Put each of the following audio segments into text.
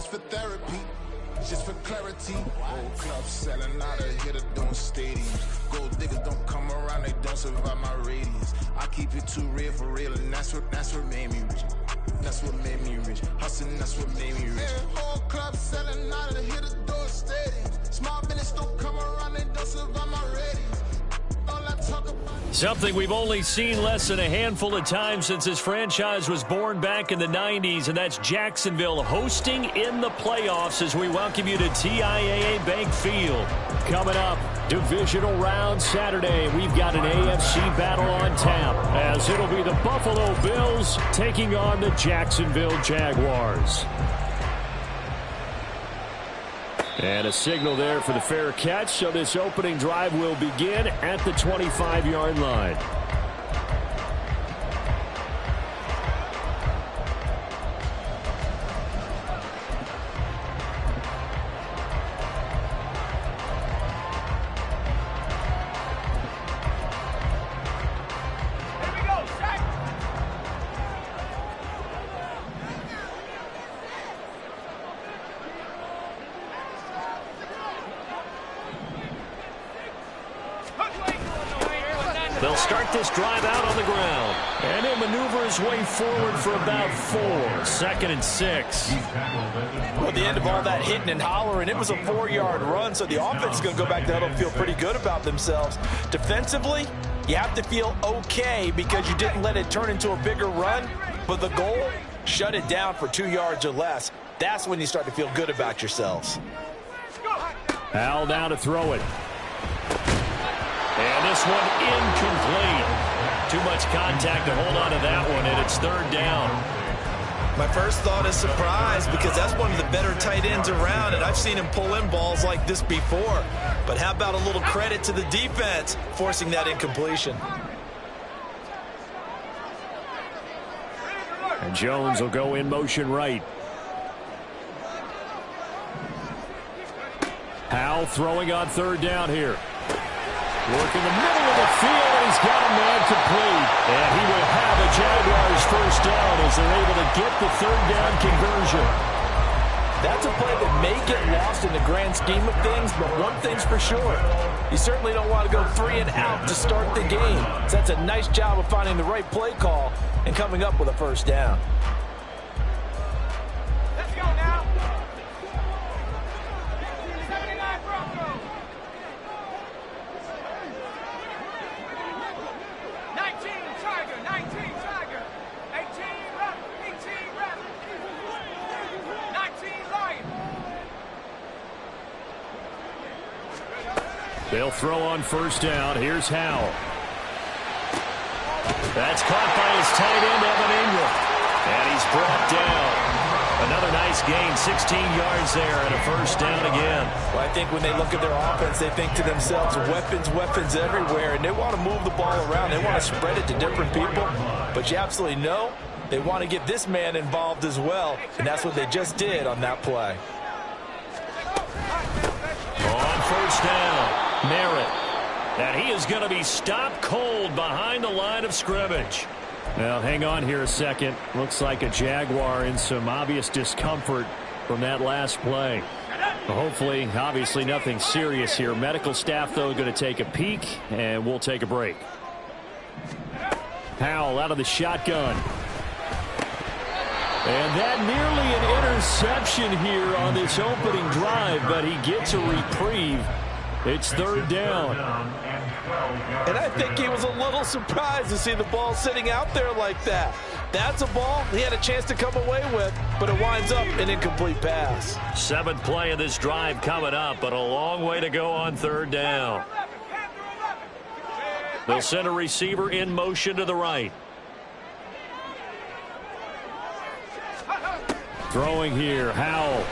just for therapy. Just for clarity, old clubs selling out of hitter doing stadiums. Gold diggers don't come around, they don't survive my radius. I keep it too real for real, and that's what made me rich. That's what made me rich. Hustling, that's what made me rich. Yeah, old clubs selling out of hitter doing stadiums. Small business don't come around, they don't survive my radius. Something we've only seen less than a handful of times since this franchise was born back in the 90s, and that's Jacksonville hosting in the playoffs as we welcome you to TIAA Bank Field. Coming up, divisional round Saturday, we've got an AFC battle on tap as it'll be the Buffalo Bills taking on the Jacksonville Jaguars. And a signal there for the fair catch, so this opening drive will begin at the 25-yard line. They'll start this drive out on the ground. And he'll maneuver his way forward for about 4. 2nd and 6. Well, at the end of all that hitting and hollering, it was a 4-yard run, so the offense is going to go back to huddle and feel pretty good about themselves. Defensively, you have to feel okay because you didn't let it turn into a bigger run, but the goal, shut it down for 2 yards or less. That's when you start to feel good about yourselves. Al now to throw it. And this one incomplete. Too much contact to hold on to that one, and it's 3rd down. My first thought is surprise because that's one of the better tight ends around, and I've seen him pull in balls like this before. But how about a little credit to the defense forcing that incompletion? And Jones will go in motion right. Howell throwing on 3rd down here. Working the middle of the field, and he's got a man complete. And he will have a Jaguars first down as they're able to get the 3rd down conversion. That's a play that may get lost in the grand scheme of things, but one thing's for sure. You certainly don't want to go 3 and out to start the game. So that's a nice job of finding the right play call and coming up with a first down. Let's go now. 79 Broncos. 19 Tiger, 19 Tiger. 18 Rabbit, 18 Rabbit. 19 Lion. They'll throw on 1st down. Here's Howell. That's caught by his tight end, Evan Ingram. And he's brought down. Another nice gain, 16 yards there, and a first down again. Well, I think when they look at their offense, they think to themselves, weapons, weapons everywhere, and they want to move the ball around. They want to spread it to different people, but you absolutely know they want to get this man involved as well, and that's what they just did on that play. On 1st down, Merritt. And he is going to be stopped cold behind the line of scrimmage. Now, hang on here a second. Looks like a Jaguar in some obvious discomfort from that last play. Hopefully, obviously nothing serious here. Medical staff, though, going to take a peek, and we'll take a break. Howell out of the shotgun. And that nearly an interception here on this opening drive, but he gets a reprieve. It's 3rd down. And I think he was a little surprised to see the ball sitting out there like that. That's a ball he had a chance to come away with, but it winds up an incomplete pass. 7th play of this drive coming up, but a long way to go on 3rd down. They'll send a receiver in motion to the right. Throwing here, Howell.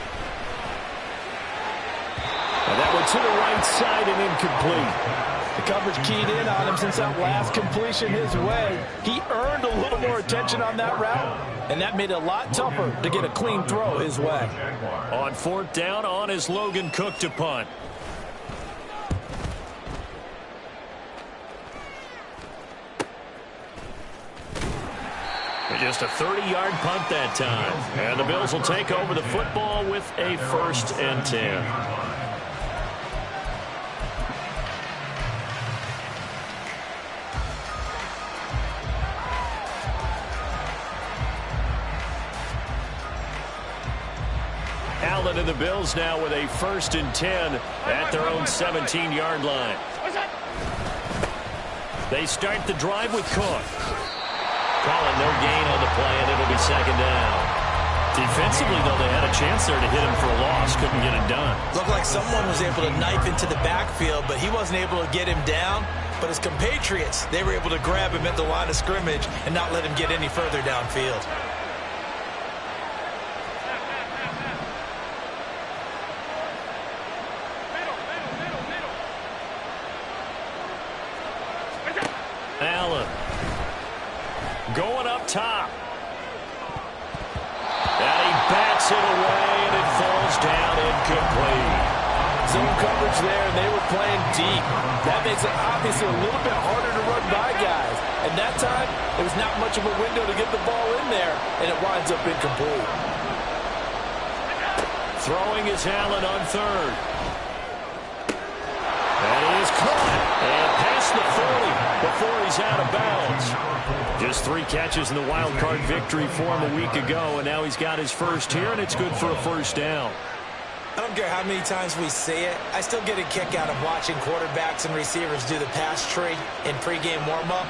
And that one to the right side and incomplete. The coverage keyed in on him since that last completion his way. He earned a little more attention on that route, and that made it a lot tougher to get a clean throw his way. On 4th down, on is Logan Cook to punt. And Just a 30-yard punt that time. And the Bills will take over the football with a 1st and 10. Allen and the Bills now with a 1st and 10 at their own 17-yard line. They start the drive with Cook. Calling no gain on the play, and it'll be 2nd down. Defensively, though, they had a chance there to hit him for a loss. Couldn't get it done. Looked like someone was able to knife into the backfield, but he wasn't able to get him down. But his compatriots, they were able to grab him at the line of scrimmage and not let him get any further downfield. Allen going up top. And he bats it away, and it falls down incomplete. Zone coverage there, and they were playing deep. That makes it obviously a little bit harder to run by guys. And that time, there was not much of a window to get the ball in there, and it winds up incomplete. Throwing is Allen on 3rd. And he is caught. And past the 40 before he's out of bounds. Just 3 catches in the wild card victory for him a week ago, and now he's got his first here, and it's good for a 1st down. I don't care how many times we say it, I still get a kick out of watching quarterbacks and receivers do the pass tree in pregame warm-up.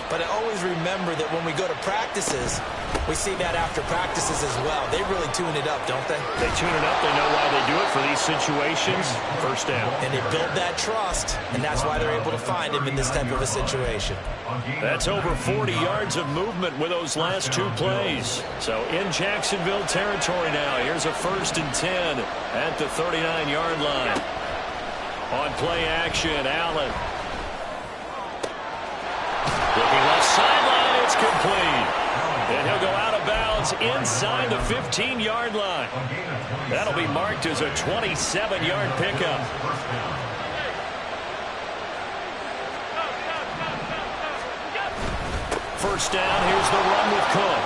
But I always remember that when we go to practices, we see that after practices as well. They really tune it up, don't they? They tune it up. They know why they do it for these situations. 1st down. And they build that trust, and that's why they're able to find him in this type of a situation. That's over 40 yards of movement with those last 2 plays. So in Jacksonville territory now. Here's a 1st and 10 at the 39-yard line. On play action, Allen. Looking left sideline, it's complete. And he'll go out of bounds inside the 15-yard line. That'll be marked as a 27-yard pickup. First down, here's the run with Cook.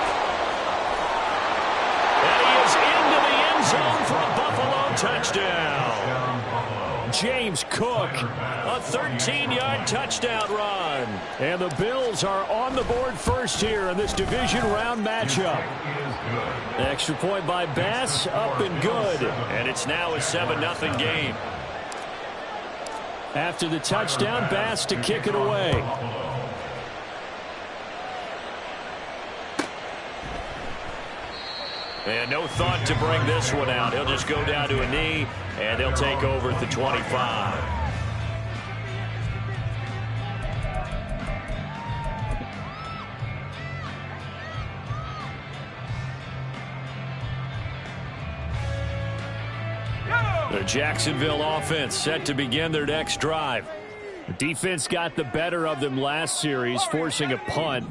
And he is into the end zone for a Buffalo touchdown. James Cook, a 13-yard touchdown run. And the Bills are on the board first here in this division round matchup. Extra point by Bass, up and good. And it's now a 7-0 game. After the touchdown, Bass to kick it away. And no thought to bring this one out. He'll just go down to a knee, and they'll take over at the 25. The Jacksonville offense set to begin their next drive. The defense got the better of them last series, forcing a punt.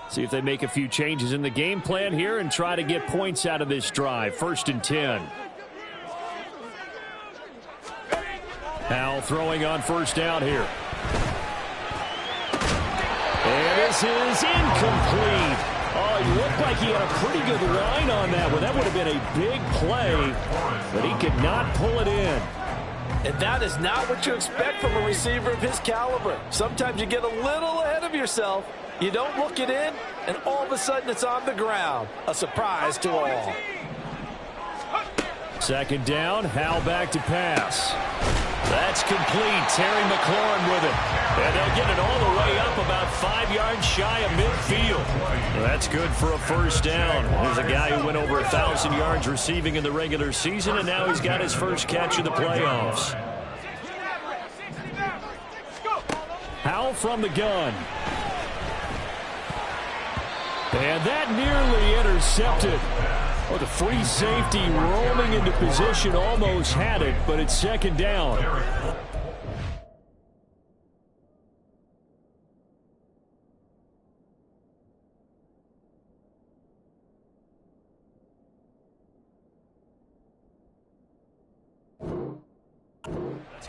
See if they make a few changes in the game plan here and try to get points out of this drive. 1st and 10. Howell throwing on 1st down here. And this is incomplete. Oh, he looked like he had a pretty good line on that one. That would have been a big play, but he could not pull it in. And that is not what you expect from a receiver of his caliber. Sometimes you get a little ahead of yourself. You don't look it in, and all of a sudden it's on the ground. A surprise to all. 2nd down, Howell back to pass. That's complete. Terry McLaurin with it. And they'll get it all the way up about 5 yards shy of midfield. That's good for a 1st down. There's a guy who went over 1,000 yards receiving in the regular season, and now he's got his first catch in the playoffs. Howell from the gun. And that nearly intercepted. Well, the free safety rolling into position almost had it, but it's 2nd down.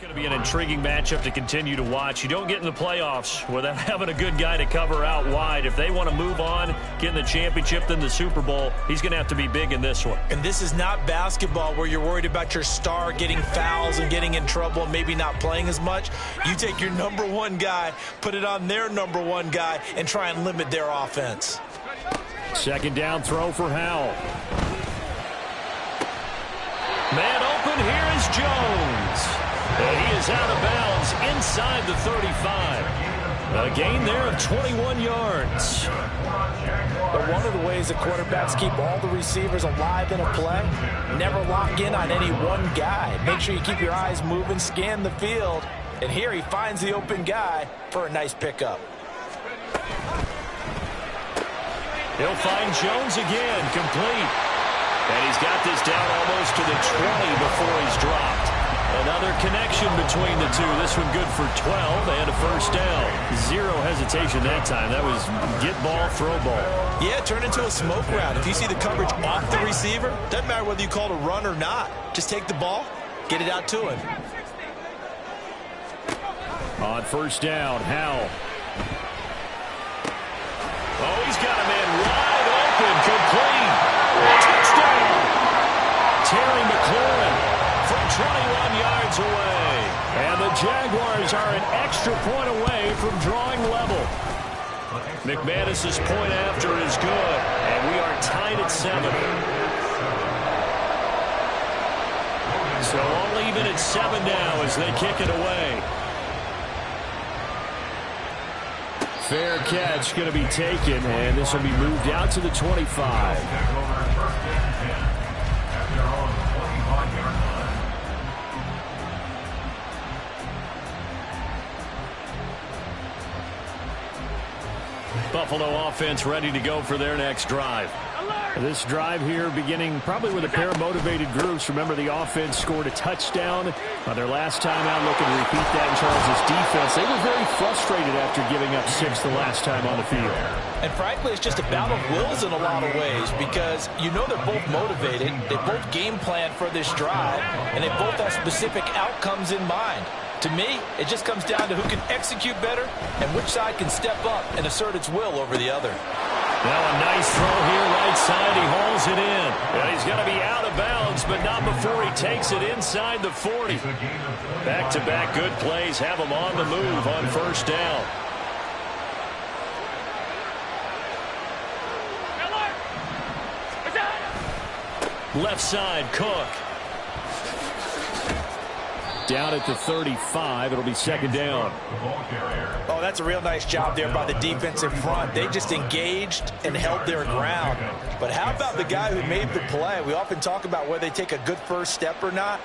Going to be an intriguing matchup to continue to watch. You don't get in the playoffs without having a good guy to cover out wide. If they want to move on, get in the championship, then the Super Bowl, he's going to have to be big in this one. And this is not basketball where you're worried about your star getting fouls and getting in trouble and maybe not playing as much. You take your number one guy, put it on their number one guy, and try and limit their offense. Second down throw for Howell. Man open, here is Jones. And he is out of bounds inside the 35. A gain there of 21 yards. But one of the ways the quarterbacks keep all the receivers alive in a play, never lock in on any one guy. Make sure you keep your eyes moving, scan the field. And here he finds the open guy for a nice pickup. He'll find Jones again, complete. And he's got this down almost to the 20 before he's dropped. Another connection between the two. This one good for 12 and a first down. Zero hesitation that time. That was get ball, throw ball. Yeah, turn into a smoke route. If you see the coverage off the receiver, doesn't matter whether you call it a run or not. Just take the ball, get it out to him. On first down, Howell. Oh, he's got a man wide open, complete. Touchdown! Terry McLaurin from 21 yards away. And the Jaguars are an extra point away from drawing level. McManus's point after is good, and we are tied at 7. So all even at 7 now as they kick it away. Fair catch going to be taken, and this will be moved out to the 25. Buffalo offense ready to go for their next drive. This drive here beginning probably with a pair of motivated groups. Remember, the offense scored a touchdown on their last time out. Looking to repeat that in Charles' defense. They were very frustrated after giving up 6 the last time on the field. And frankly, it's just a battle of wills in a lot of ways because you know they're both motivated. They both game plan for this drive, and they both have specific outcomes in mind. To me, it just comes down to who can execute better and which side can step up and assert its will over the other. Now a nice throw here, right side. He hauls it in. And he's going to be out of bounds, but not before he takes it inside the 40. Back-to-back good plays have him on the move on first down. Left side, Cook. Down at the 35. It'll be second down. Oh, that's a real nice job there by the defensive front. They just engaged and held their ground. But how about the guy who made the play? We often talk about whether they take a good first step or not.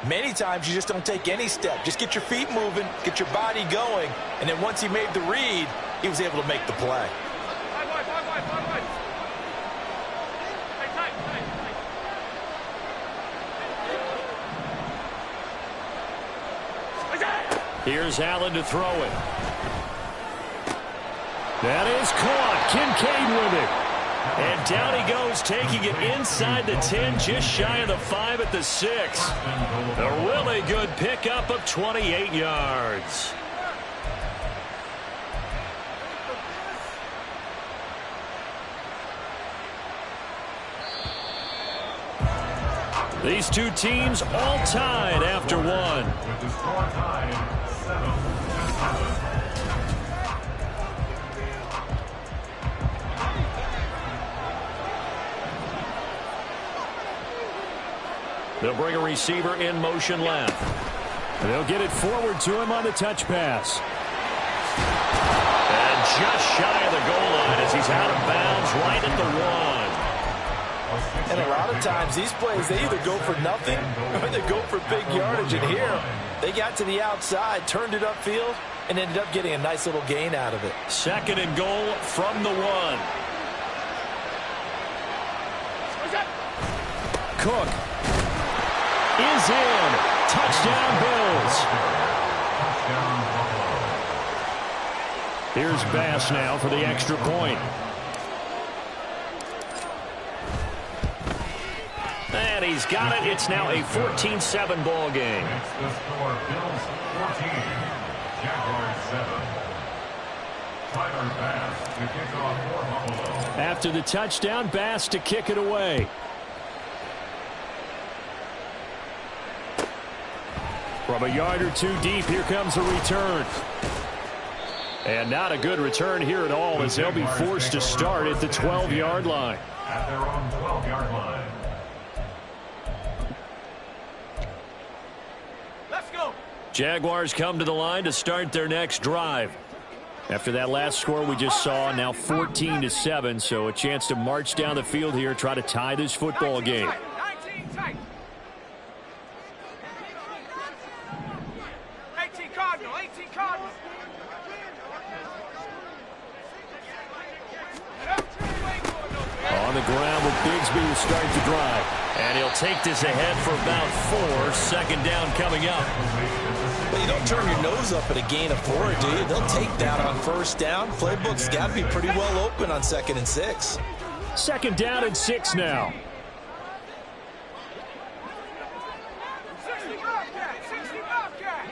Many times you just don't take any step. Just get your feet moving, get your body going, and then once he made the read, he was able to make the play. Here's Allen to throw it. That is caught. Kincaid with it. And down he goes, taking it inside the 10, just shy of the 5 at the 6. A really good pickup of 28 yards. These two teams all tied after one. They'll bring a receiver in motion left. And they'll get it forward to him on the touch pass. And just shy of the goal line as he's out of bounds right at the 1. And a lot of times these plays, they either go for nothing or they go for big yardage. And here, they got to the outside, turned it upfield, and ended up getting a nice little gain out of it. Second and goal from the 1. Cook is in. Touchdown, Bills. Here's Bass now for the extra point. And he's got it. It's now a 14-7 ball game. It's the score, Bills 14, Jaguars 7. Tyler Bass to kick off for Buffalo. After the touchdown, Bass to kick it away. From a yard or two deep, here comes a return. And not a good return here at all, as they'll be forced to start at the 12-yard line. At their own 12-yard line. Let's go. Jaguars come to the line to start their next drive. After that last score we just saw, now 14-7, so a chance to march down the field here, try to tie this football game. 19 tight. 18 Cardinal, 18 Cardinal. On the ground with Bigsby to start the drive. And he'll take this ahead for about 4. Second down coming up. Well, you don't turn your nose up at a gain of 4, do you? They'll take that on first down. Playbook's got to be pretty well open on 2nd and 6. Second down and 6 now. 60 Bobcat, 60 Bobcat.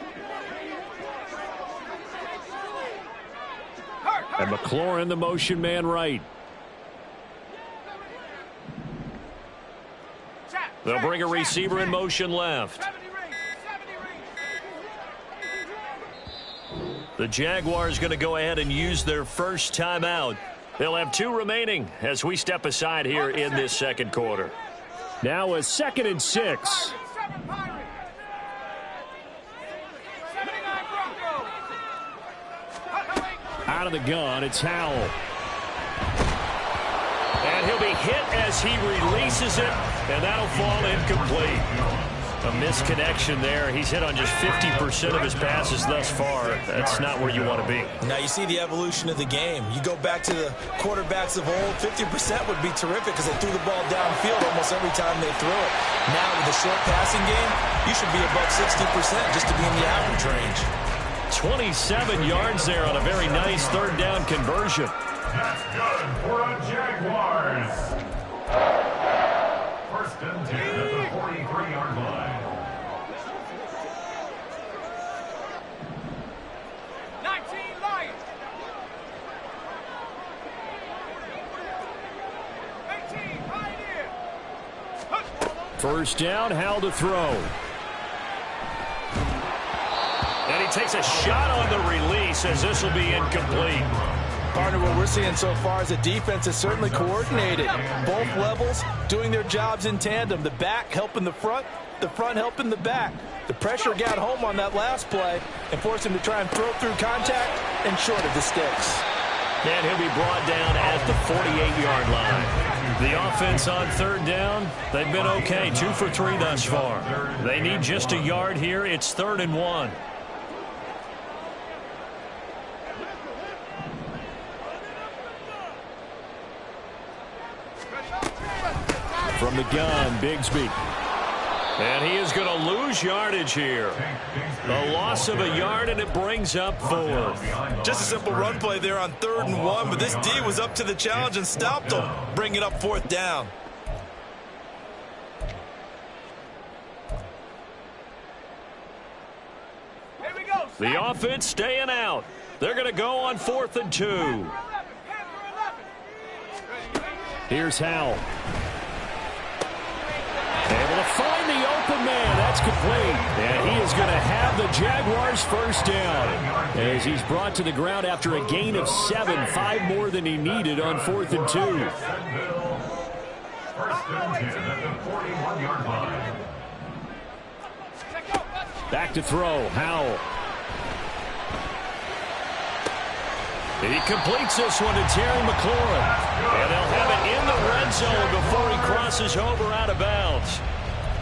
And McLaurin, the motion man right. They'll bring a receiver in motion left. 70 rings. The Jaguars going to go ahead and use their first timeout. They'll have 2 remaining as we step aside here in this second quarter. Now a 2nd and 6. 7 Pirates. 79 Broncos. Out of the gun, it's Howell. And he'll be hit as he releases it, and that'll fall incomplete. A misconnection there. He's hit on just 50% of his passes thus far. That's not where you want to be. Now you see the evolution of the game. You go back to the quarterbacks of old, 50% would be terrific because they threw the ball downfield almost every time they threw it. Now with the short passing game, you should be above 60% just to be in the average range. 27 yards there on a very nice third down conversion. That's good for a Jaguars. First and 10 at the 43-yard line. 19 Lions. 18 Pioneer. First down, Howell to throw. And he takes a shot on the release as this will be incomplete. Partner, what we're seeing so far is the defense is certainly coordinated. Both levels doing their jobs in tandem. The back helping the front helping the back. The pressure got home on that last play and forced him to try and throw through contact and short of the sticks. And he'll be brought down at the 48-yard line. The offense on third down, they've been okay. 2 for 3 thus far. They need just a yard here. It's 3rd and 1. From the gun, Bigsby. And he is going to lose yardage here. A loss of a yard, and it brings up 4. Just a simple run play there on 3rd and 1, but this D was up to the challenge and stopped him, bringing up 4th down. Here we go. The offense staying out. They're going to go on 4th and 2. 11. Here's Howell. Able to find the open man. That's complete. And he is going to have the Jaguars first down as he's brought to the ground after a gain of 7, 5 more than he needed on 4th and 2. First and 10 at the 41-yard line. Back to throw, Howell. He completes this one to Terry McLaurin. And they'll have it in the red zone before he crosses over out of bounds.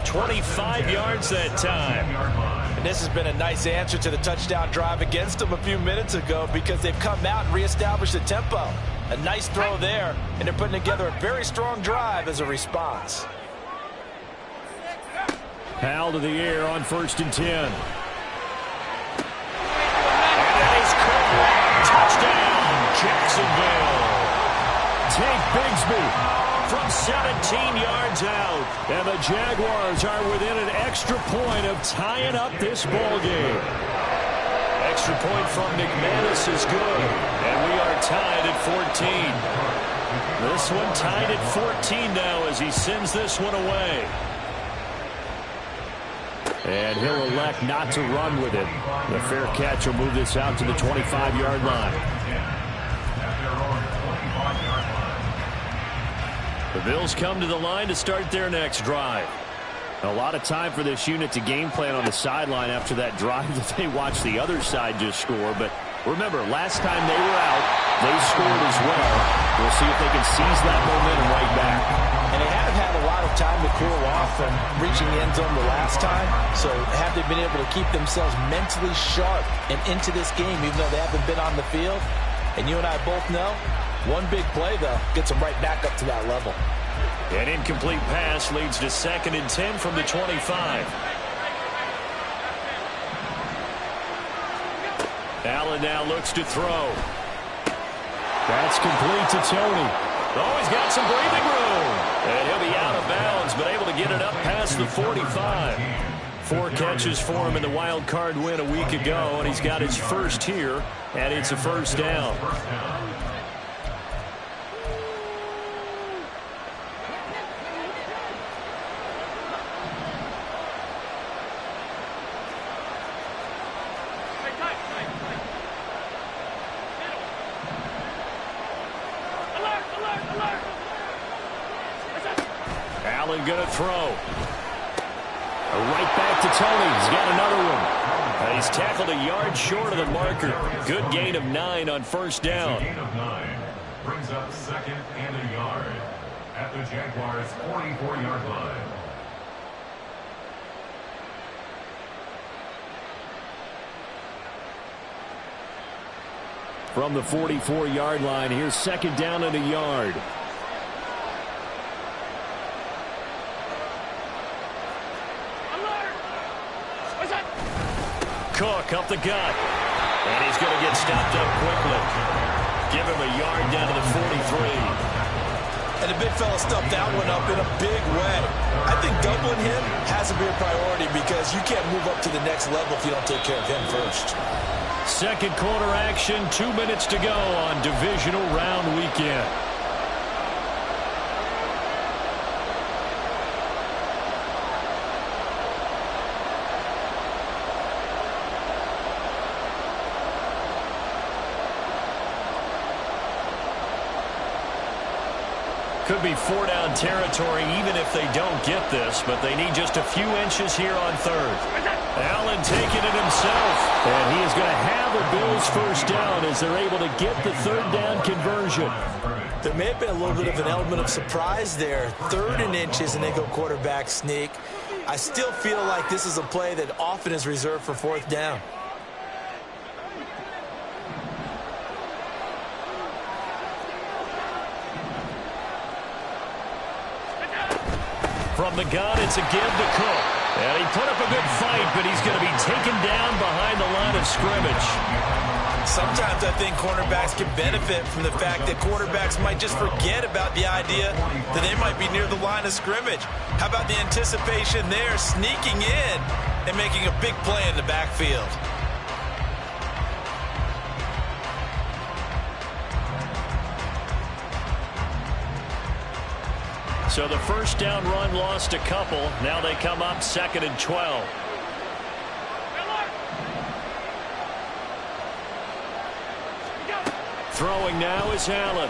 25 yards that time. And this has been a nice answer to the touchdown drive against them a few minutes ago because they've come out and reestablished the tempo. A nice throw there, and they're putting together a very strong drive as a response. Howell to the air on 1st and 10. And that is caught. Touchdown, Jacksonville. Take Bigsby. from 17 yards out. And the Jaguars are within an extra point of tying up this ball game. Extra point from McManus is good. And we are tied at 14. This one tied at 14 now as he sends this one away. And he'll elect not to run with it. The fair catch will move this out to the 25-yard line. The Bills come to the line to start their next drive. A lot of time for this unit to game plan on the sideline after that drive that they watched the other side just score. But remember, last time they were out, they scored as well. We'll see if they can seize that momentum right back. And they haven't had a lot of time to cool off from reaching the end zone the last time. So have they been able to keep themselves mentally sharp and into this game, even though they haven't been on the field? And you and I both know, one big play, though, gets them right back up to that level. An incomplete pass leads to 2nd and 10 from the 25. Allen now looks to throw. That's complete to Tony. Oh, he's got some breathing room. And he'll be out of bounds, but able to get it up past the 45. 4 catches for him in the wild card win a week ago, and he's got his first here, and it's a first down. Allen going to throw. Right back to Tony. He's got another one. And he's tackled a yard short of the marker. Good gain of 9 on first down. Gain of 9 brings up 2nd and a yard at the Jaguars' 44-yard line. From the 44-yard line, here's 2nd down and a yard. Cook up the gut. And he's going to get stopped up quickly. Give him a yard down to the 43. And the big fella stuffed that one up in a big way. I think doubling him has to be a priority because you can't move up to the next level if you don't take care of him first. Second quarter action, 2 minutes to go on Divisional Round Weekend. Could be 4-down territory even if they don't get this, but they need just a few inches here on 3rd. Allen taking it himself, and he is going to have a Bills first down as they're able to get the 3rd down conversion. There may have been a little bit of an element of surprise there. 3rd and inches, and they go quarterback sneak. I still feel like this is a play that often is reserved for 4th down. From the gun, it's a give to Cook. And he put up a good fight, but he's going to be taken down behind the line of scrimmage. Sometimes I think cornerbacks can benefit from the fact that quarterbacks might just forget about the idea that they might be near the line of scrimmage. How about the anticipation there, sneaking in and making a big play in the backfield? So the first down run lost a couple. Now they come up 2nd and 12. Throwing now is Allen.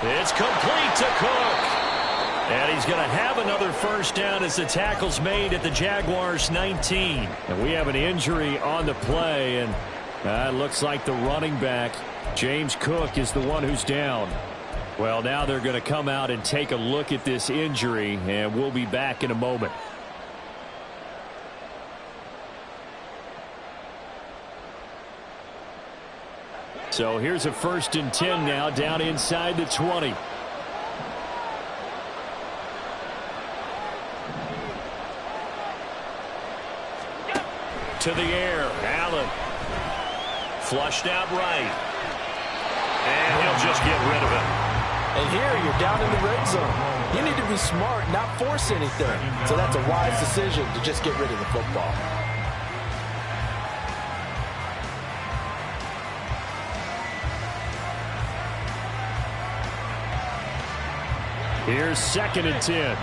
It's complete to Cook. And he's going to have another first down as the tackle's made at the Jaguars' 19. And we have an injury on the play, and it looks like the running back, James Cook, is the one who's down. Well, now they're going to come out and take a look at this injury, and we'll be back in a moment. So here's a 1st and 10 now down inside the 20. To the air, Allen. Flushed out right. And he'll they'll just get rid of it. And here you're down in the red zone. You need to be smart, not force anything. So that's a wise decision to just get rid of the football. Here's 2nd and 10.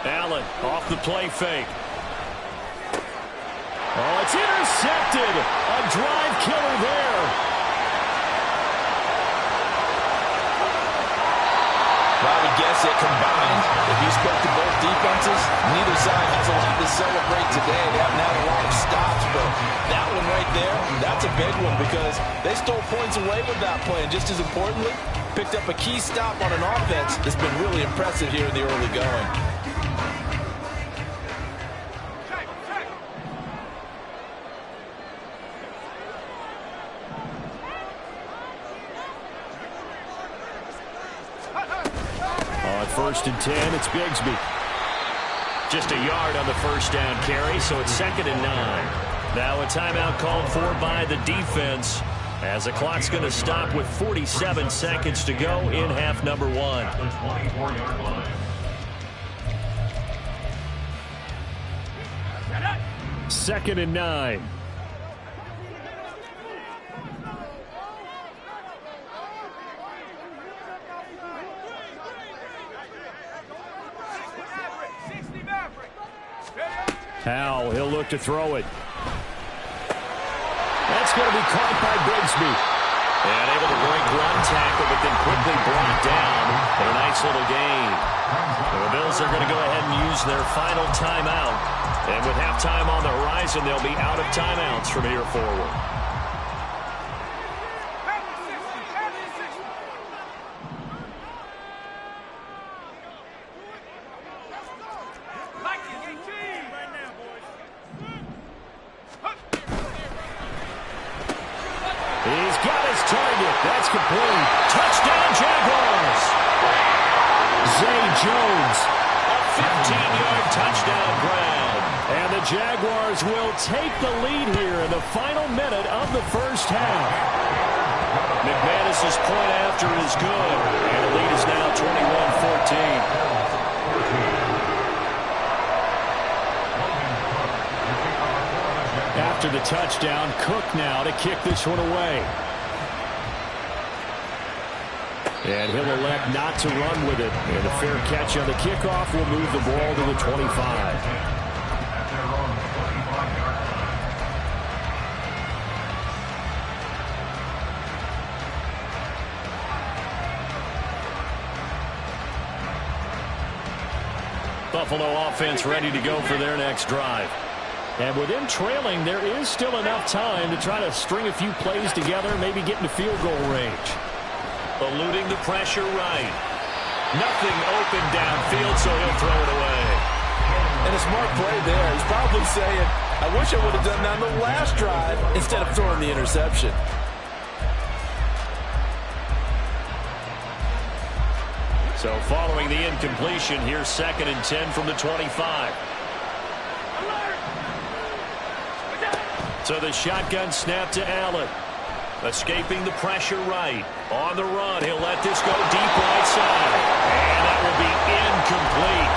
Allen off the play fake. Oh, it's intercepted. A drive killer there. I would guess it combined. If you spoke to both defenses, neither side has a lot to celebrate today. They haven't had a lot of stops, but that one right there, that's a big one because they stole points away with that play. And just as importantly, picked up a key stop on an offense that's been really impressive here in the early going. First and 10, it's Bigsby. Just a yard on the first down carry, so it's 2nd and 9. Now a timeout called for by the defense as the clock's going to stop with 47 seconds to go in half number 1. 24-yard line. 2nd and 9. Howell, he'll look to throw it. That's going to be caught by Bigsby. And able to break one tackle, but then quickly brought down. But a nice little gain. The Bills are going to go ahead and use their final timeout. And with halftime on the horizon, they'll be out of timeouts from here forward. He's got his target. That's complete. Touchdown, Jaguars. Zay Jones, a 15-yard touchdown grab. And the Jaguars will take the lead here in the final minute of the first half. McManus's point after is good. And the lead is now 21-14. After the touchdown, Cook now to kick this one away. And he'll elect not to run with it. And a fair catch on the kickoff will move the ball to the 25. Buffalo offense ready to go for their next drive. And with them trailing, there is still enough time to try to string a few plays together, maybe get into field goal range. Eluding the pressure right. Nothing open downfield, so he'll throw it away. And a smart play there. He's probably saying, I wish I would have done that on the last drive instead of throwing the interception. So following the incompletion, here's 2nd and 10 from the 25. So the shotgun snap to Allen. Escaping the pressure right. On the run, he'll let this go deep right side. And that will be incomplete.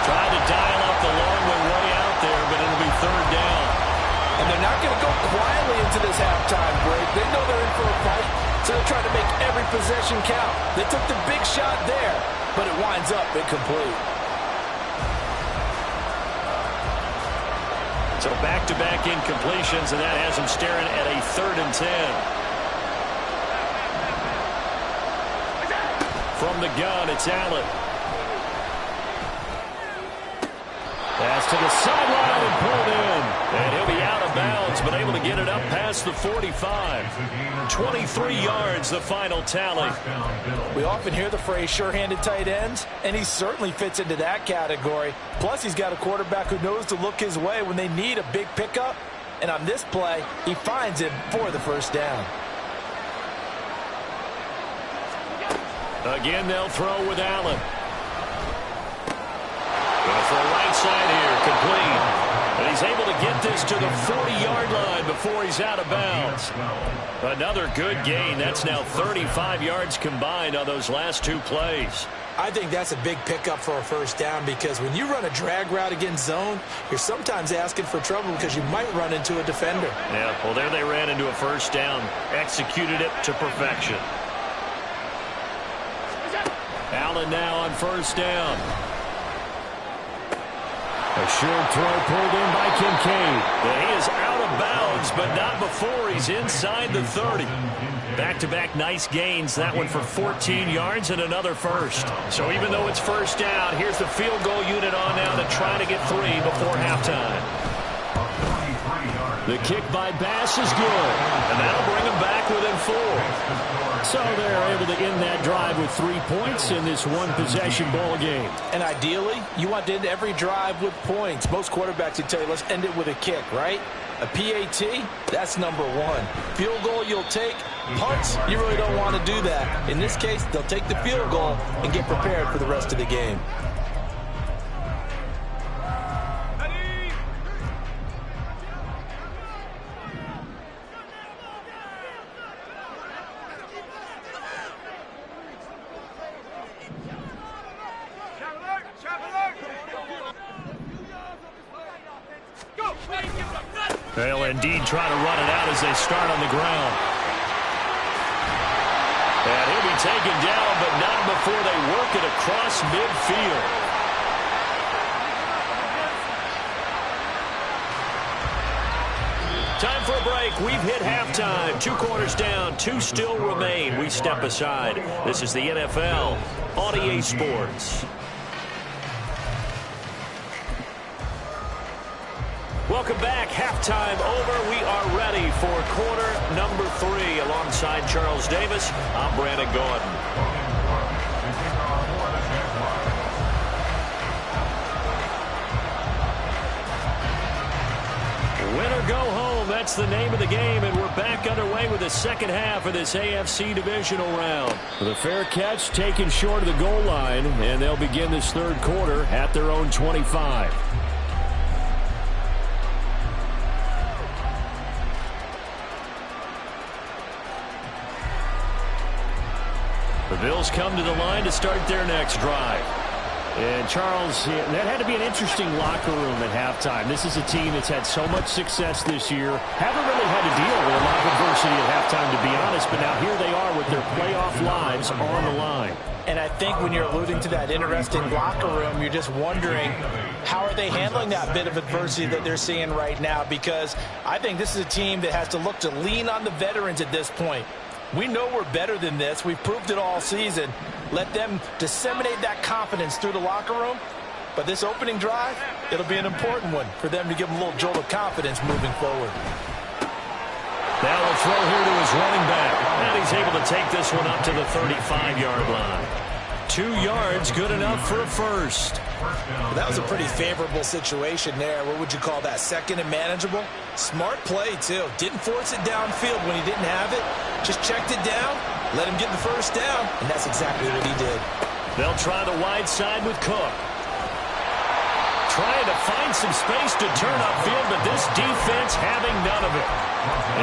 Tried to dial up the long way out there, but it'll be 3rd down. And they're not going to go quietly into this halftime break. They know they're in for a fight, so they're trying to make every possession count. They took the big shot there, but it winds up incomplete. So back-to-back incompletions, and that has them staring at a 3rd and 10. From the gun, it's Allen. Pass to the sideline and pulled in. And he'll be out of bounds, but able to get it up past the 45. 23 yards, the final tally. We often hear the phrase sure-handed tight ends, and he certainly fits into that category. Plus, he's got a quarterback who knows to look his way when they need a big pickup. And on this play, he finds him for the first down. Again, they'll throw with Allen. Going for a right side here, complete. And he's able to get this to the 40-yard line before he's out of bounds. Another good gain. That's now 35 yards combined on those last two plays. I think that's a big pickup for a first down because when you run a drag route against zone, you're sometimes asking for trouble because you might run into a defender. Yeah, well, there they ran into a first down. Executed it to perfection. Allen now on first down. A short throw pulled in by Kincaid. And he is out of bounds, but not before he's inside the 30. Back-to-back nice gains. That one for 14 yards and another first. So even though it's first down, here's the field goal unit on now to try to get 3 before halftime. The kick by Bass is good, and that'll bring him back within 4. So they're able to end that drive with 3 points in this one-possession ball game. And ideally, you want to end every drive with points. Most quarterbacks would tell you, let's end it with a kick, right? A PAT, that's number 1. Field goal you'll take. Punts, you really don't want to do that. In this case, they'll take the field goal and get prepared for the rest of the game. They'll indeed try to run it out as they start on the ground. And he'll be taken down, but not before they work it across midfield. Time for a break. We've hit halftime. 2 quarters down, 2 still remain. We step aside. This is the NFL on EA Sports. Welcome back. Halftime over. We are ready for quarter number 3. Alongside Charles Davis, I'm Brandon Gordon. Win or go home, that's the name of the game, and we're back underway with the second half of this AFC Divisional round. The fair catch taken short of the goal line, and they'll begin this third quarter at their own 25. The Bills come to the line to start their next drive. And, Charles, that had to be an interesting locker room at halftime. This is a team that's had so much success this year. Haven't really had to deal with a lot of adversity at halftime, to be honest. But now here they are with their playoff lives on the line. And I think when you're alluding to that interesting locker room, you're just wondering how are they handling that bit of adversity that they're seeing right now? Because I think this is a team that has to look to lean on the veterans at this point. We know we're better than this. We've proved it all season. Let them disseminate that confidence through the locker room. But this opening drive, it'll be an important one for them to give them a little jolt of confidence moving forward. Now a throw here to his running back. And he's able to take this one up to the 35-yard line. 2 yards, good enough for a first. Well, that was a pretty favorable situation there. What would you call that? Second and manageable? Smart play, too. Didn't force it downfield when he didn't have it. Just checked it down, let him get the first down, and that's exactly what he did. They'll try the wide side with Cook. Trying to find some space to turn upfield, but this defense having none of it.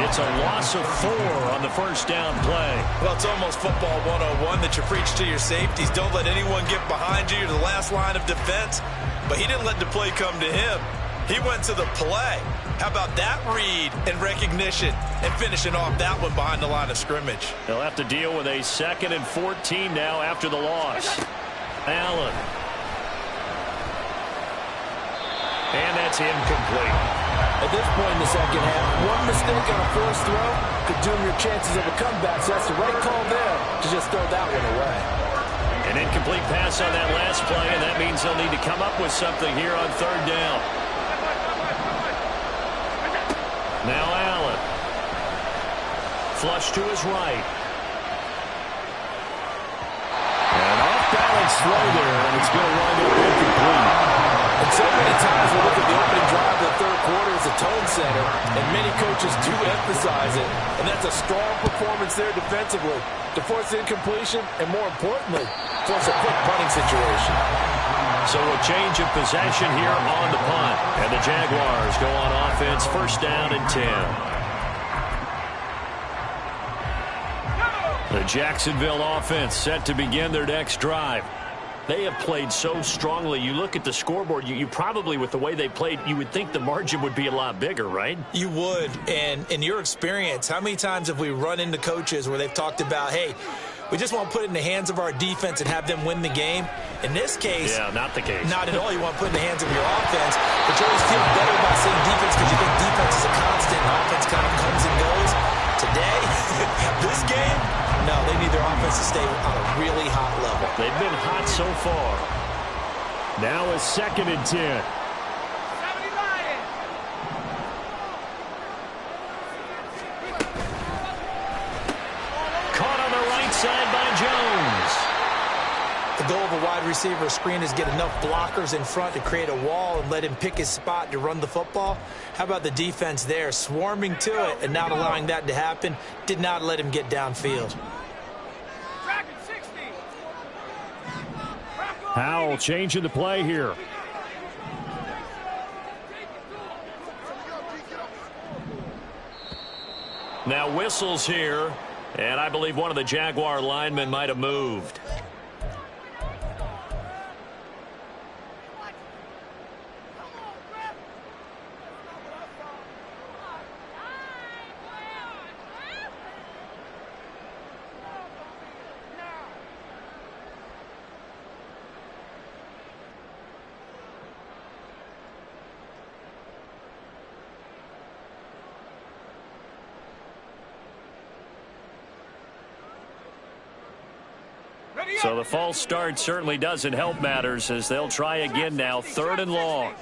It's a loss of 4 on the first down play. Well, it's almost football 101 that you preach to your safeties. Don't let anyone get behind you. You're the last line of defense. But he didn't let the play come to him. He went to the play. How about that read and recognition and finishing off that one behind the line of scrimmage? They'll have to deal with a 2nd and 14 now after the loss. Allen. And that's incomplete. At this point in the second half, one mistake on a forced throw could doom your chances of a comeback. So that's the right call there to just throw that one away. An incomplete pass on that last play, and that means they'll need to come up with something here on third down. Now Allen. Flush to his right. An off-balance throw there, and it's going to wind up incomplete. And so many times we look at the opening drive of the third quarter as a tone setter, and many coaches do emphasize it, and that's a strong performance there defensively to force incompletion and, more importantly, force a quick punting situation. So a change of possession here on the punt. And the Jaguars go on offense, first down and 10. The Jacksonville offense set to begin their next drive. They have played so strongly. You look at the scoreboard, you probably, with the way they played, you would think the margin would be a lot bigger, right? You would. And in your experience, how many times have we run into coaches where they've talked about, hey, we just want to put it in the hands of our defense and have them win the game? In this case, yeah, not the case. Not at all. You want to put it in the hands of your offense, but you always feel better about saying defense because you think defense is a constant and offense kind of comes and goes. Today, this game, no, they need their offense to stay on a really hot level. They've been hot so far. Now a 2nd and 10. Caught on the right side by Jones. The goal of a wide receiver screen is get enough blockers in front to create a wall and let him pick his spot to run the football. How about the defense there, swarming to it and not allowing that to happen? Did not let him get downfield. Howell changing the play here. Now whistles here, and I believe one of the Jaguar linemen might have moved. So the false start certainly doesn't help matters as they'll try again now, 3rd and long.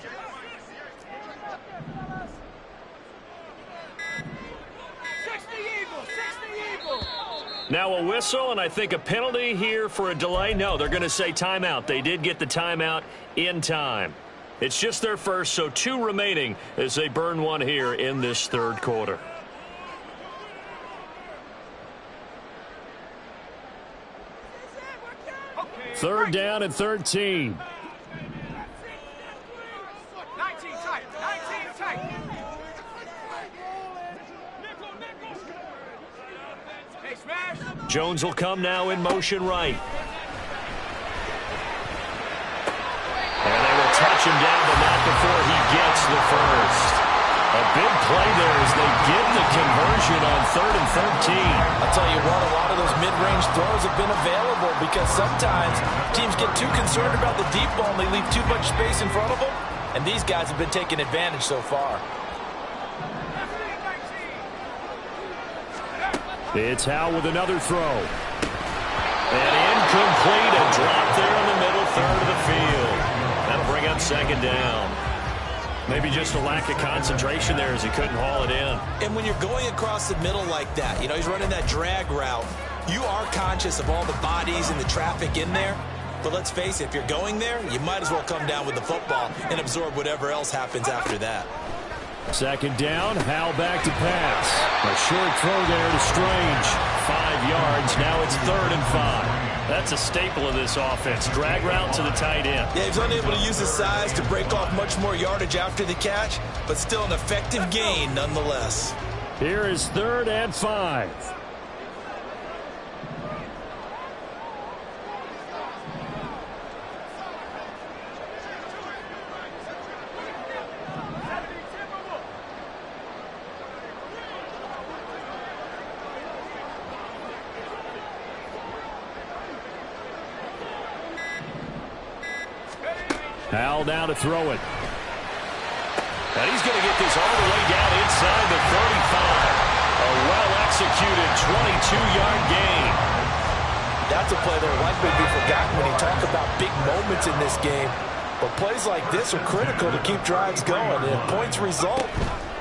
Now a whistle, and I think a penalty here for a delay. No, they're going to say timeout. They did get the timeout in time. It's just their first, so 2 remaining as they burn one here in this 3rd quarter. Third down and 13. 19 tight. 19 tight. Hey, smash. Jones will come now in motion right. And they will touch him down, but not before he gets the first. A big play there as they get the conversion on 3rd and 13. I'll tell you what, a lot of those mid-range throws have been available because sometimes teams get too concerned about the deep ball and they leave too much space in front of them. And these guys have been taking advantage so far. It's Howell with another throw. And incomplete, a drop there in the middle 3rd of the field. That'll bring up 2nd down. Maybe just a lack of concentration there as he couldn't haul it in. And when you're going across the middle like that, you know, he's running that drag route, you are conscious of all the bodies and the traffic in there. But let's face it, if you're going there, you might as well come down with the football and absorb whatever else happens after that. 2nd down, Howell back to pass. A short throw there to Strange. 5 yards, now it's 3rd and 5. That's a staple of this offense. Drag route to the tight end. Yeah, he's unable to use his size to break off much more yardage after the catch, but still an effective gain nonetheless. Here is 3rd and 5. Howell now to throw it. And he's going to get this all the way down inside the 35. A well-executed 22-yard gain. That's a play that will likely be forgotten when you talk about big moments in this game. But plays like this are critical to keep drives going. And if points result,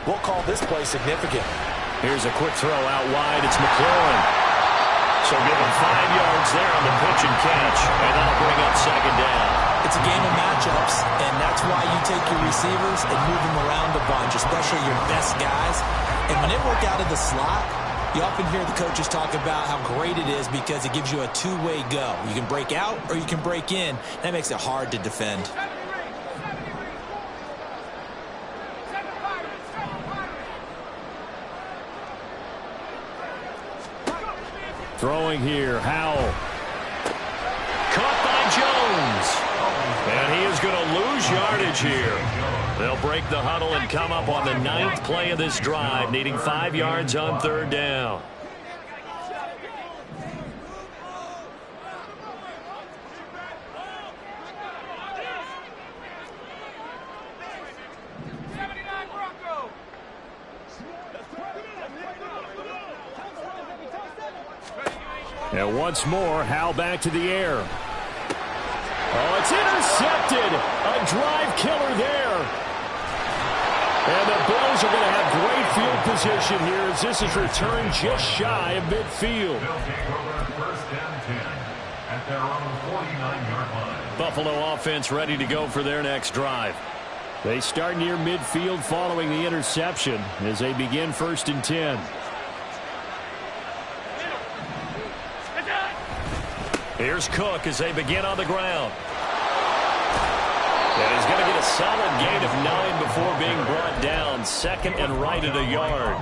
we'll call this play significant. Here's a quick throw out wide. It's McLaurin. So give him 5 yards there on the pitch and catch. And that'll bring up 2nd down. It's a game of matchups, and that's why you take your receivers and move them around a bunch, especially your best guys. And when they work out of the slot, You often hear the coaches talk about how great it is because it gives you a two-way go. You can break out or you can break in. That makes it hard to defend. Throwing here, Howell. Caught by Jones. And he is going to lose yardage here. They'll break the huddle and come up on the 9th play of this drive, needing 5 yards on 3rd down. And once more, Howell back to the air. Oh, it's intercepted. A drive killer there. And the Bills are going to have great field position here as this is returned just shy of midfield. They'll take over 1st and 10 at their own 49-yard line. Buffalo offense ready to go for their next drive. They start near midfield following the interception as they begin 1st and 10. Here's Cook as they begin on the ground. And he's going to get a solid gain of 9 before being brought down. 2nd and right at a yard.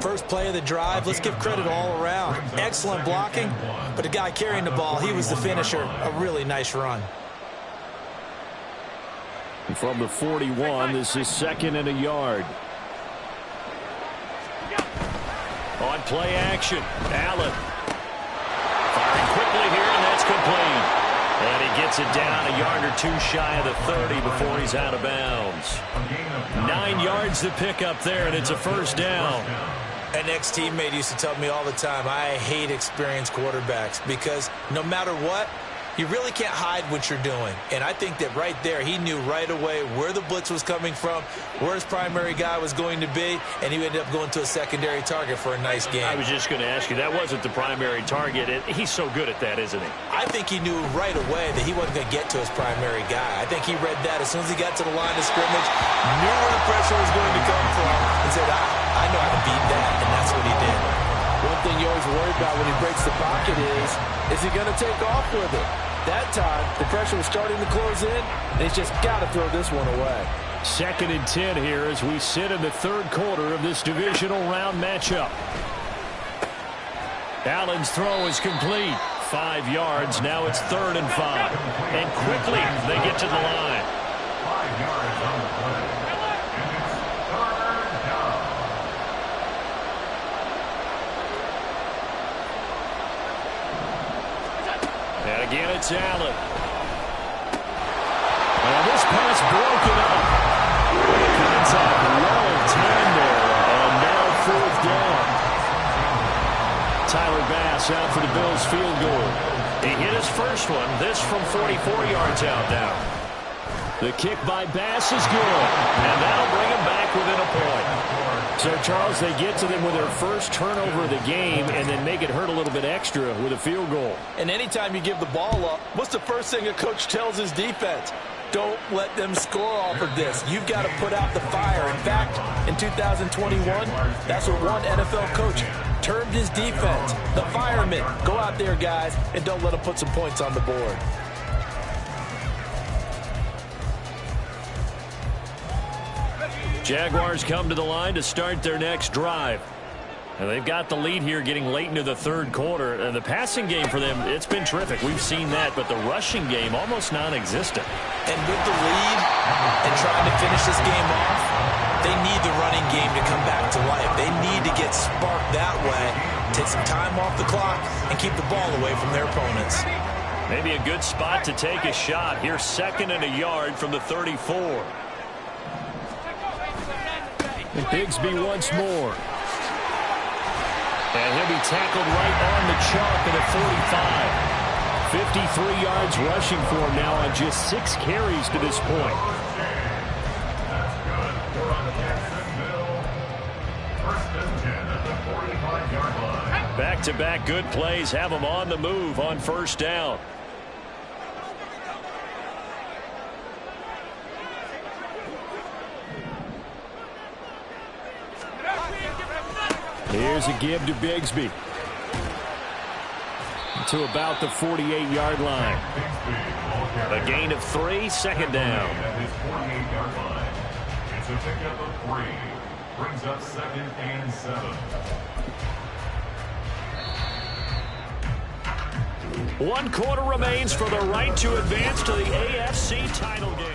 First play of the drive, let's give credit all around. Excellent blocking, but the guy carrying the ball, he was the finisher. A really nice run. And from the 41, this is 2nd and a yard. On play action, Allen. Firing quickly here, and that's complete. And he gets it down a yard or 2 shy of the 30 before he's out of bounds. 9 yards to pick up there, and it's a 1st down. An ex-teammate used to tell me all the time, I hate experienced quarterbacks because no matter what, you really can't hide what you're doing. And I think that right there, he knew right away where the blitz was coming from, where his primary guy was going to be, and he ended up going to a secondary target for a nice game. I was just going to ask you, that wasn't the primary target. He's so good at that, isn't he? I think he knew right away that he wasn't going to get to his primary guy. I think he read that as soon as he got to the line of scrimmage, knew where the pressure was going to come from, and said, I know how to beat that, and that's what he did. One thing you always worry about when he breaks the pocket is he going to take off with it? That time, the pressure was starting to close in, and he's just got to throw this one away. 2nd and 10 here as we sit in the 3rd quarter of this divisional round matchup. Allen's throw is complete. 5 yards. Now it's 3rd and 5. And quickly, they get to the line. 5 yards on the play. And it's 3rd down. And again, it's Allen. And this pass broken up. Contact well obtained there. And now 4th down. Tyler Bass out for the Bills field goal. He hit his first one. This from 44 yards out now. The kick by Bass is good. And that'll bring him back within a point. So, Charles, they get to them with their first turnover of the game and then make it hurt a little bit extra with a field goal. And anytime you give the ball up, what's the first thing a coach tells his defense? Don't let them score off of this. You've got to put out the fire. In fact, in 2021, that's what one NFL coach termed his defense. The firemen. Go out there, guys, and don't let them put some points on the board. Jaguars come to the line to start their next drive. And they've got the lead here getting late into the 3rd quarter. And the passing game for them, it's been terrific. We've seen that. But the rushing game, almost non-existent. And with the lead and trying to finish this game off, they need the running game to come back to life. They need to get sparked that way, take some time off the clock, and keep the ball away from their opponents. Maybe a good spot to take a shot. Here's 2nd and a yard from the 34. And Bigsby once more. And he'll be tackled right on the chalk at the 45. 53 yards rushing for him now on just 6 carries to this point. That's good. We're on Jacksonville. 1st and 10 at the 45-yard line. Back-to-back good plays have them on the move on 1st down. Here's a give to Bigsby. To about the 48-yard line. A gain of 3, second down. At his 48-yard line. It's a pickup of 3. Brings up 2nd and 7. 1 quarter remains for the right to advance to the AFC title game.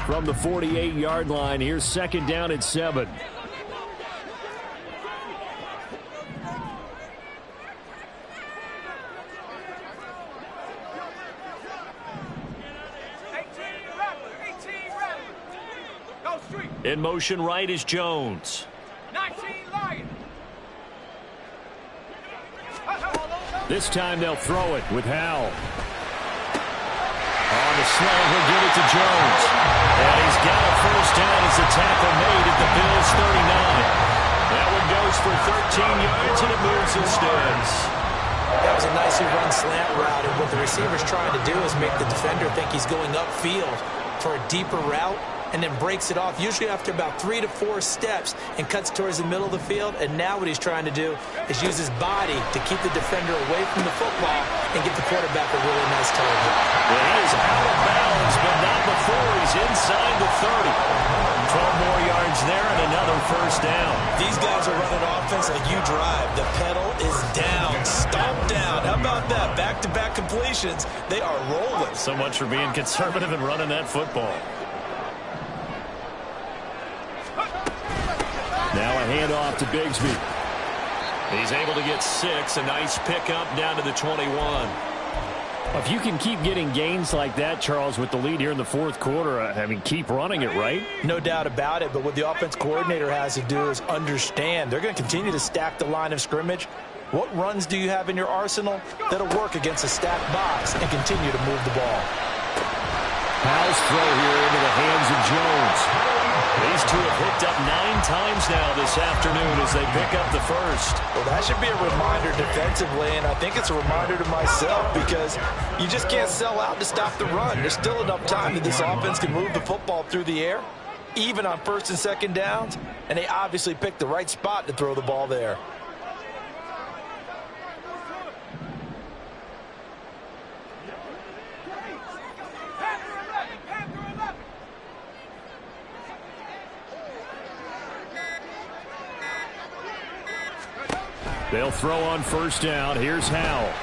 From the 48-yard line, here's 2nd down and 7. In motion right is Jones. 19 Lion. This time they'll throw it with Howell. On the slant, he'll give it to Jones. And he's got a first down as the tackle made at the Bills' 39. That one goes for 13 yards, and it moves instead. That was a nicely run slant route, and what the receiver's trying to do is make the defender think he's going upfield for a deeper route, and then breaks it off, usually after about 3 to 4 steps, and cuts towards the middle of the field. And now what he's trying to do is use his body to keep the defender away from the football and get the quarterback a really nice target. Well, he is out of bounds, but not before he's inside the 30. 12 more yards there and another first down. These guys are running offense like you drive. The pedal is down, stomp down. How about that? Back-to-back completions. They are rolling. So much for being conservative and running that football. Now a handoff to Bigsby. He's able to get 6. A nice pickup down to the 21. If you can keep getting gains like that, Charles, with the lead here in the 4th quarter, I mean, keep running it, right? No doubt about it, but what the offense coordinator has to do is understand. They're going to continue to stack the line of scrimmage. What runs do you have in your arsenal that'll work against a stacked box and continue to move the ball? Howell's throw here into the hands of Jones. These two have hooked up 9 times now this afternoon as they pick up the first. Well, that should be a reminder defensively, and I think it's a reminder to myself because you just can't sell out to stop the run. There's still enough time that this offense can move the football through the air, even on 1st and 2nd downs, and they obviously picked the right spot to throw the ball there. They'll throw on 1st down. Here's Howell.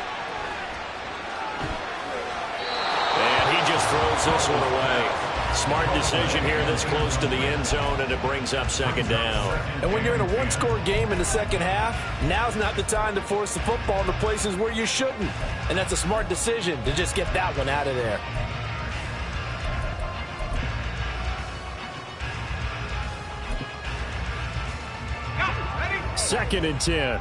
And he just throws this one away. Smart decision here this close to the end zone, and it brings up 2nd down. And when you're in a 1-score game in the 2nd half, now's not the time to force the football in the places where you shouldn't. And that's a smart decision to just get that one out of there. Second and 10.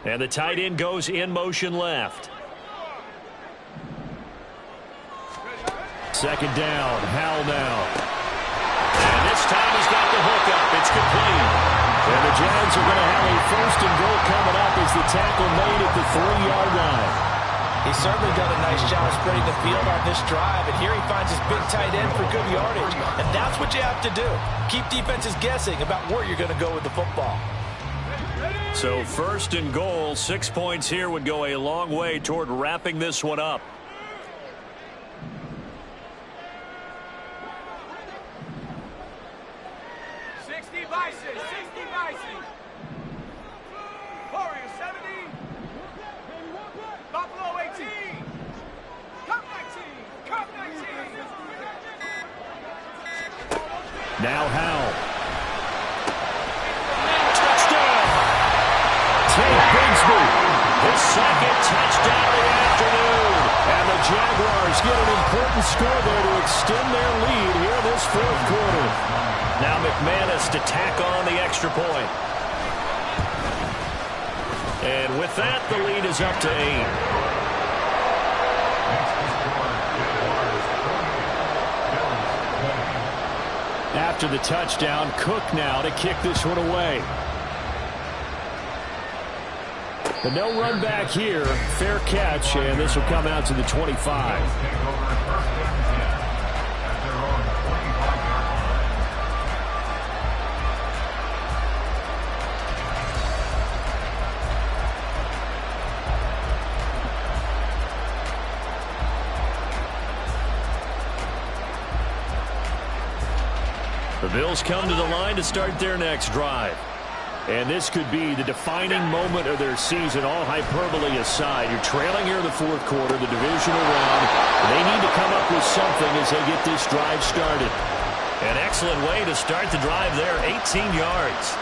And the tight end goes in motion left. 2nd down, Howell now. And this time he's got the hook up. It's complete. And the Jags are going to have a 1st and goal coming up as the tackle made at the 3-yard line. He's certainly done a nice job spreading the field on this drive, and here he finds his big tight end for good yardage. And that's what you have to do. Keep defenses guessing about where you're going to go with the football. So 1st and goal, 6 points here would go a long way toward wrapping this one up. Warriors 70. Buffalo 18. Cup 19. Cup 19. Now Howell. Touchdown. Tate Bigsby. His 2nd touchdown of the afternoon. And the Jaguars get an important score there to extend their lead here in this 4th quarter. Now McManus to tack on the extra point. And with that, the lead is up to 8. After the touchdown, Cook now to kick this one away. But no run back here. Fair catch, and this will come out to the 25. The Bills come to the line to start their next drive. And this could be the defining moment of their season, all hyperbole aside. You're trailing here in the fourth quarter, the divisional round. They need to come up with something as they get this drive started. An excellent way to start the drive there, 18 yards.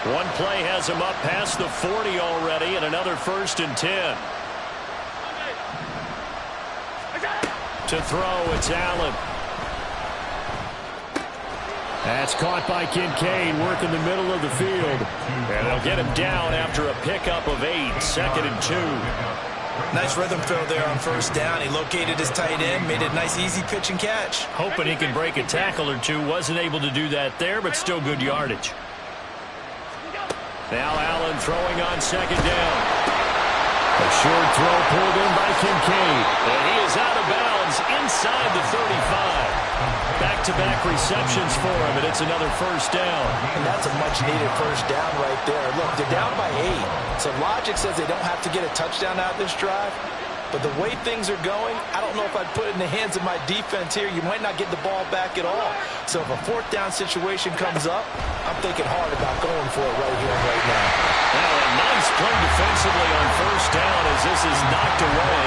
One play has him up past the 40 already, and another 1st and 10. To throw, it's Allen. That's caught by Kincaid, working the middle of the field. And they'll get him down after a pickup of 8, 2nd and 2. Nice rhythm throw there on 1st down. He located his tight end, made a nice easy pitch and catch. Hoping he can break a tackle or two. Wasn't able to do that there, but still good yardage. Now Allen throwing on 2nd down. A short throw pulled in by Kincaid. And he is out of bounds inside the 35. Back-to-back receptions for him, and it's another 1st down. And that's a much-needed 1st down right there. Look, they're down by 8. So logic says they don't have to get a touchdown out of this drive. But the way things are going, I don't know if I'd put it in the hands of my defense here. You might not get the ball back at all. So if a 4th down situation comes up, I'm thinking hard about going for it right here and right now. Now a nice play defensively on 1st down as this is knocked away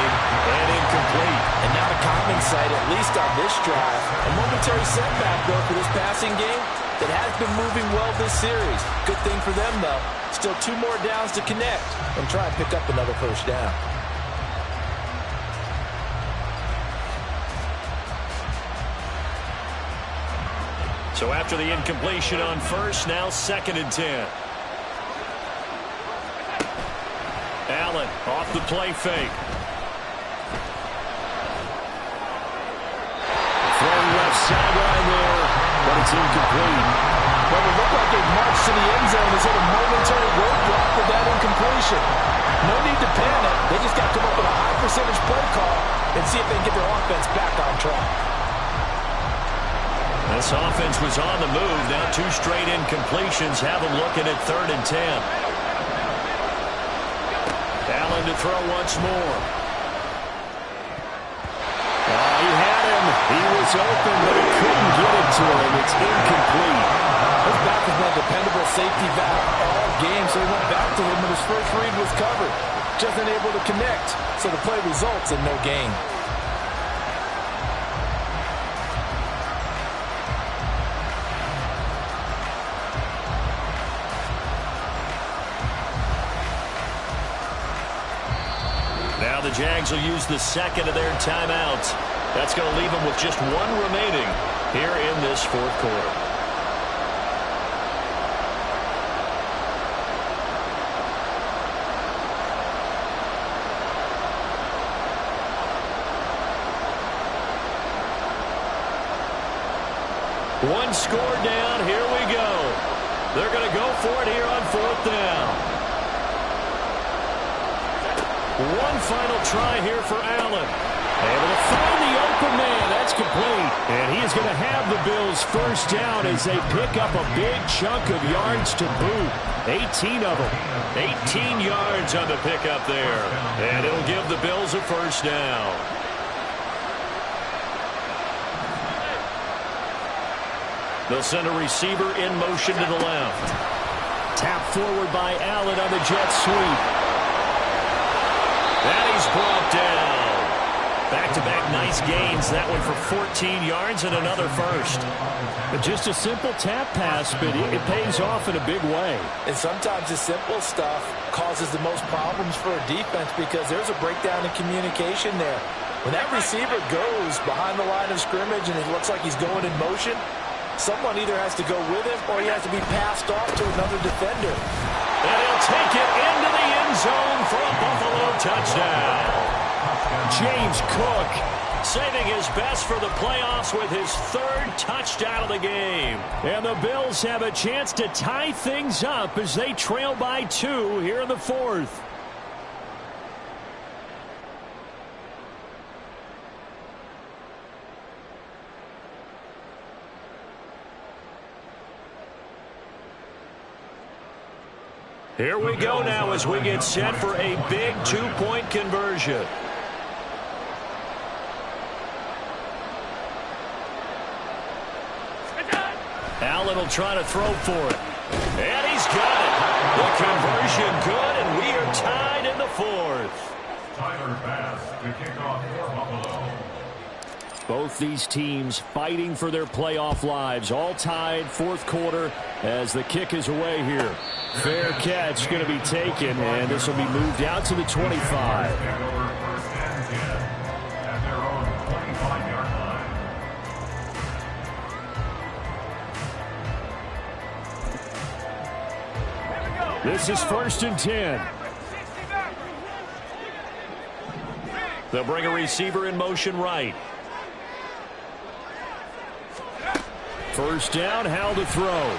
and incomplete. And now the common sight, at least on this drive. A momentary setback, though, for this passing game that has been moving well this series. Good thing for them, though. Still 2 more downs to connect and try and pick up another 1st down. So after the incompletion on 1st, now 2nd and 10. Allen off the play fake. Throwing left sideline there, but it's incomplete. Well, it looked like they marched to the end zone. Has hit a momentary roadblock with that incompletion. No need to panic. They just got to come up with a high percentage play call and see if they can get their offense back on track. This offense was on the move. Now 2 straight incompletions have them looking at 3rd and 10. Allen to throw once more. Oh, he had him. He was open, but he couldn't get it to him. It's incomplete. His back has been a dependable safety valve all game, so he went back to him when his first read was covered. Just unable to connect, so the play results in no gain. Now the Jags will use the 2nd of their timeouts. That's going to leave them with just 1 remaining here in this 4th quarter. One score down. Here we go. They're going to go for it here on 4th down. One final try here for Allen. Able to find the open man. That's complete. And he is going to have the Bills 1st down as they pick up a big chunk of yards to boot. 18 of them. 18 yards on the pickup there. And it'll give the Bills a 1st down. They'll send a receiver in motion to the left. Tap forward by Allen on the jet sweep. And he's brought down. Back-to-back nice gains. That one for 14 yards and another 1st. Just a simple tap pass, but it pays off in a big way. And sometimes the simple stuff causes the most problems for a defense because there's a breakdown in communication there. When that receiver goes behind the line of scrimmage and it looks like he's going in motion, someone either has to go with him or he has to be passed off to another defender. And he'll take it into the end zone for a Buffalo touchdown. James Cook saving his best for the playoffs with his 3rd touchdown of the game. And the Bills have a chance to tie things up as they trail by 2 here in the 4th. Here we go now as we get set for a big 2-point conversion. Allen will try to throw for it. And he's got it. The conversion good, and we are tied in the 4th. Tyler Bass to kick off for Buffalo. Both these teams fighting for their playoff lives. All tied 4th quarter as the kick is away here. Fair catch going to be taken, and this will be moved out to the 25. Take over 1st and 10 at their own 25-yard line. This is 1st and 10. They'll bring a receiver in motion right. 1st down, Howell to throw.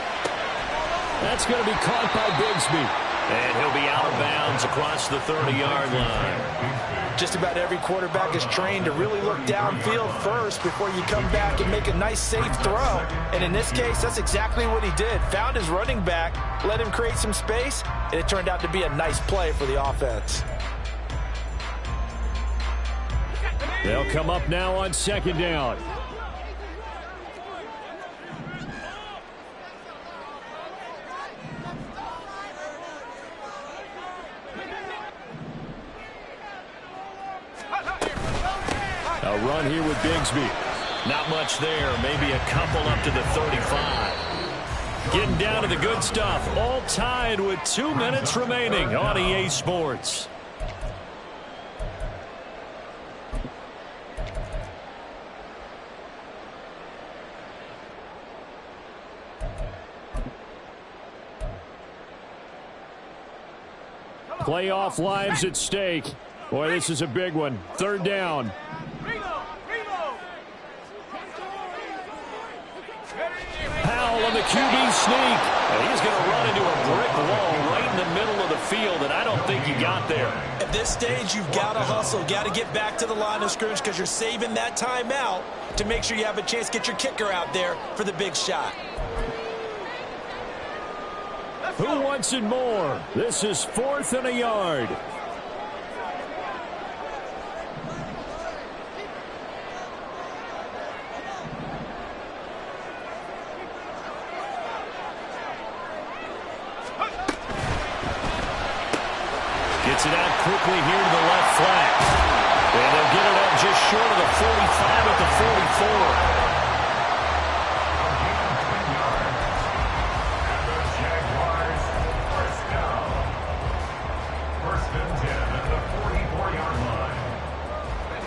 That's going to be caught by Bigsby. And he'll be out of bounds across the 30-yard line. Just about every quarterback is trained to really look downfield first before you come back and make a nice, safe throw. And in this case, that's exactly what he did. Found his running back, let him create some space, and it turned out to be a nice play for the offense. They'll come up now on 2nd down. A run here with Bigsby. Not much there. Maybe a couple up to the 35. Getting down to the good stuff. All tied with 2 minutes remaining on EA Sports. Playoff lives at stake. Boy, this is a big one. 3rd down. Powell on the QB sneak. And he's going to run into a brick wall right in the middle of the field, and I don't think he got there. At this stage, you've got to hustle, got to get back to the line of scrimmage because you're saving that timeout to make sure you have a chance to get your kicker out there for the big shot. Who wants it more? This is 4th and a yard. Gets it out quickly here to the left flank. And they'll get it up just short of the 45 at the 44.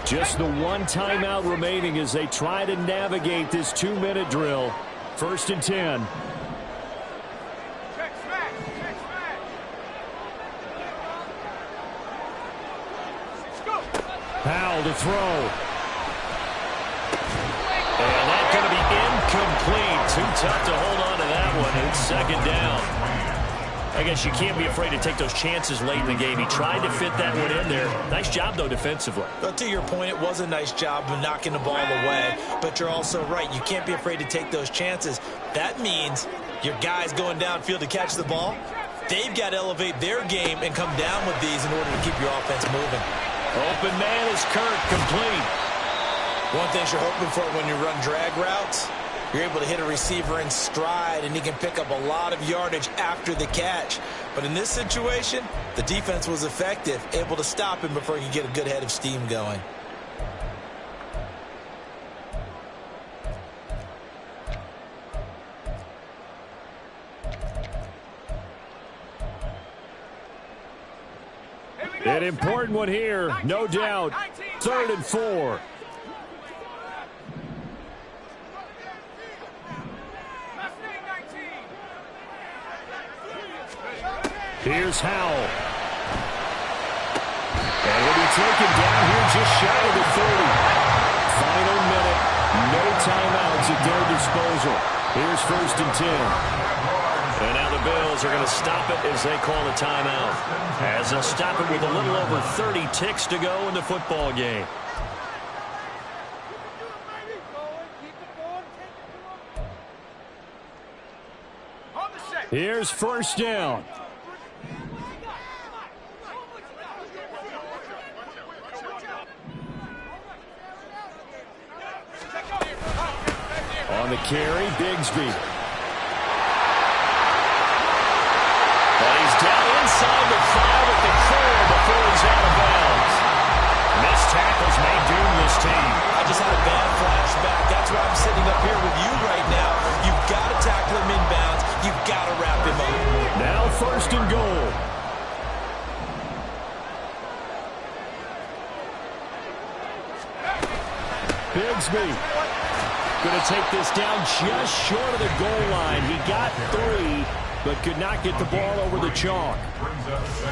Just the one timeout remaining as they try to navigate this 2-minute drill. 1st and 10. Powell to throw. And that's going to be incomplete. Too tough to hold on to that one. It's 2nd down. I guess you can't be afraid to take those chances late in the game. He tried to fit that one in there. Nice job, though, defensively. Well, to your point, it was a nice job of knocking the ball away. But you're also right. You can't be afraid to take those chances. That means your guys going downfield to catch the ball, they've got to elevate their game and come down with these in order to keep your offense moving. Open man is Kirk, complete. One thing you're hoping for when you run drag routes, you're able to hit a receiver in stride, and he can pick up a lot of yardage after the catch. But in this situation, the defense was effective, able to stop him before he could get a good head of steam going. An important one here, no doubt. 3rd and 4. Here's Howell. And will be taken down here just shy of the downs at their disposal. Here's 1st and 10. And now the Bills are going to stop it as they call a timeout. As they'll stop it with a little over 30 ticks to go in the football game. Here's 1st down. On the carry, Bigsby. But he's down inside the 5 at the 4 before he's out of bounds. Missed tackles may doom this team. I just had a bad flashback. That's why I'm sitting up here with you right now. You've got to tackle him inbounds. You've got to wrap him up. Now 1st and goal. Bigsby going to take this down just short of the goal line. He got 3, but could not get the ball over the chalk.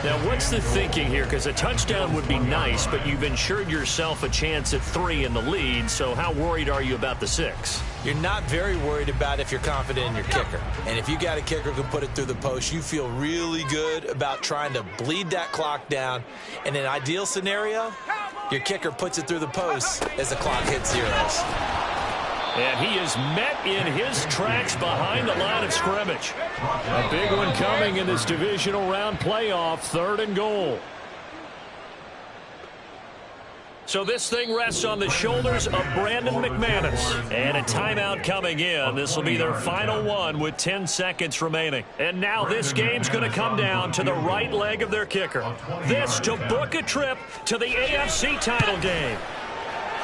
Now, what's the thinking here? Because a touchdown would be nice, but you've ensured yourself a chance at 3 in the lead, so how worried are you about the 6? You're not very worried about if you're confident in your kicker. And if you got a kicker who can put it through the post, you feel really good about trying to bleed that clock down. In an ideal scenario, your kicker puts it through the post as the clock hits zeros. And he is met in his tracks behind the line of scrimmage. A big one coming in this divisional round playoff, 3rd and goal. So this thing rests on the shoulders of Brandon McManus. And a timeout coming in. This will be their final one with 10 seconds remaining. And now this game's going to come down to the right leg of their kicker. This to book a trip to the AFC title game.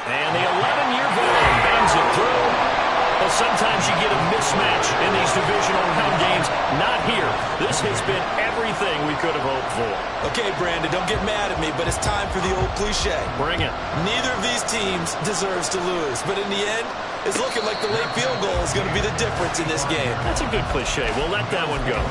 And the 11-year veteran bangs it through. Well, sometimes you get a mismatch in these divisional round games. Not here. This has been everything we could have hoped for. Okay, Brandon, don't get mad at me, but it's time for the old cliche. Bring it. Neither of these teams deserves to lose, but in the end, it's looking like the late field goal is going to be the difference in this game. That's a good cliche. We'll let that one go.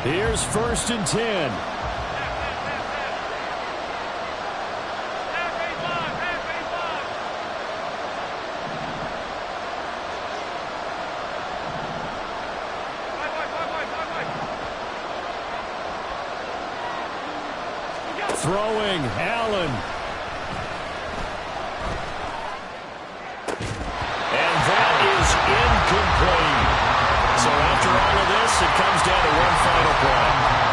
Here's 1st and 10. Throwing, Allen. And that is incomplete. So after all of this, it comes down to one final play.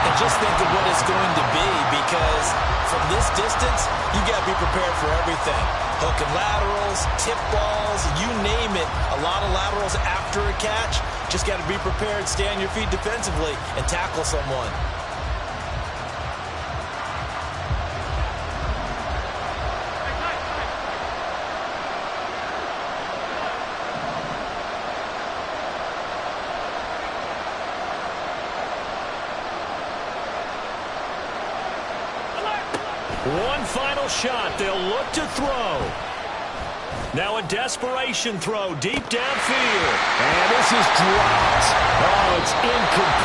And just think of what it's going to be, because from this distance, you got to be prepared for everything. Hook and laterals, tip balls, you name it. A lot of laterals after a catch. Just got to be prepared, stay on your feet defensively, and tackle someone. One final shot. They'll look to throw. Now a desperation throw deep downfield. And this is dropped. Oh, it's incomplete.